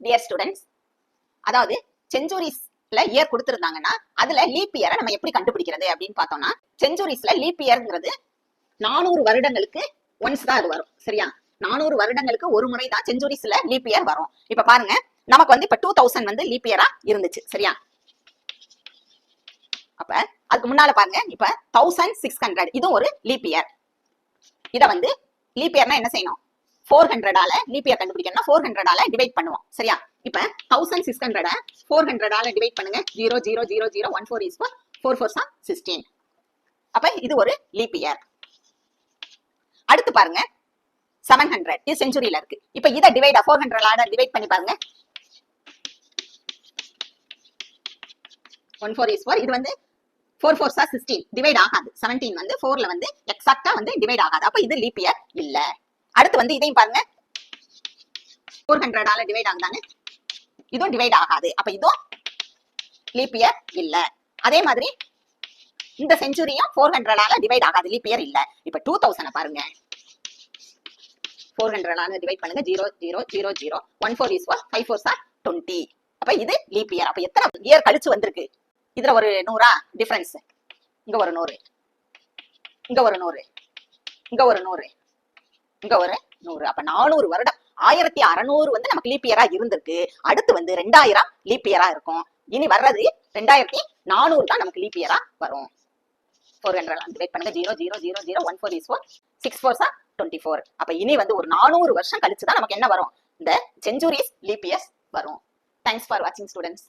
Dear students, அதாவது செஞ்சுரிஸ்ல year கொடுத்திருந்தாங்கன்னா அதுல leaf இயரை நம்ம எப்படி கண்டுபிடிக்கிறது அப்படின்னு பார்த்தோம்னா, செஞ்சுரிஸ்ல லீப் இயர்ங்கிறது 400 வருடங்களுக்கு ஒன்ஸ் தான் அது வரும். சரியா? 400 வருடங்களுக்கு ஒரு முறை தான் செஞ்சுரிஸ்ல லீப் இயர் வரும். இப்ப பாருங்க, நமக்கு வந்து இப்ப 2000 வந்து லீப் இயரா இருந்துச்சு. சரியா? அப்ப அதுக்கு முன்னால பாருங்க, இப்ப 1600 இது ஒரு லீப் இயர். இத வந்து லீப் இயர்னா என்ன செய்யணும்? 400ஆல லீப் இயர் கண்டுபிடிக்கணும்னா 400ஆல டிவைட் பண்ணுவோம். சரியா? இப்ப 1600 400ஆல டிவைட் பண்ணுங்க. 0000014 is 4 4s are 16. அப்ப இது ஒரு லீப் இயர். அடுத்து பாருங்க, 700 இது செஞ்சுரியில இருக்கு. இப்ப இத டிவைட் 400ஆல டிவைட் பண்ணி பாருங்க. 14 is 4. இது வந்து 4 4s are 16 டிவைட் ஆகாது. 17 வந்து 4ல வந்து எக்ஸாக்ட்டா வந்து டிவைட் ஆகாது. அப்ப இது லீப் இயர் இல்ல. அடுத்து வந்து இதையும் பாருங்க, 400ஆல டிவைட் ஆகுதானே, இதுவும் டிவைட் ஆகாது. அப்ப இதுவும் லீப் இயர் இல்ல. அதே மாதிரி இந்த செஞ்சுரியும் 400ஆல டிவைட் ஆகாது, லீப் இயர் இல்ல. இப்ப 2000 பாருங்க, 400ஆல டிவைட் பண்ணுங்க. 00014 is 5 4s are 20. அப்ப இது லீப் இயர். அப்ப எத்தனை இயர் கழிச்சு வந்திருக்கு? இதுல ஒரு 100 டிஃபரன்ஸ். இங்க ஒரு 100, இங்க ஒரு 100, இங்க ஒரு 100, இங்க ஒரு 100. அப்ப 400 வருடம், 1600 வந்து நமக்கு லீப் இயரா இருந்திருக்கு. அடுத்து வந்து 2000 லீப் இயரா இருக்கும். இனி வர்றது 2400 தான் நமக்கு லீப் இயரா வரும். 400 டிவைட் பண்ணுங்க. 00014 is 4 6 4s are 24. அப்ப இனி வந்து ஒரு 400 வருஷம் கழிச்சு தான் நமக்கு என்ன வரும்? இந்த செஞ்சுரிஸ் லீப் இயர்ஸ் வரும். தேங்க்ஸ் ஃபார் வாட்சிங் ஸ்டூடெண்ட்ஸ்.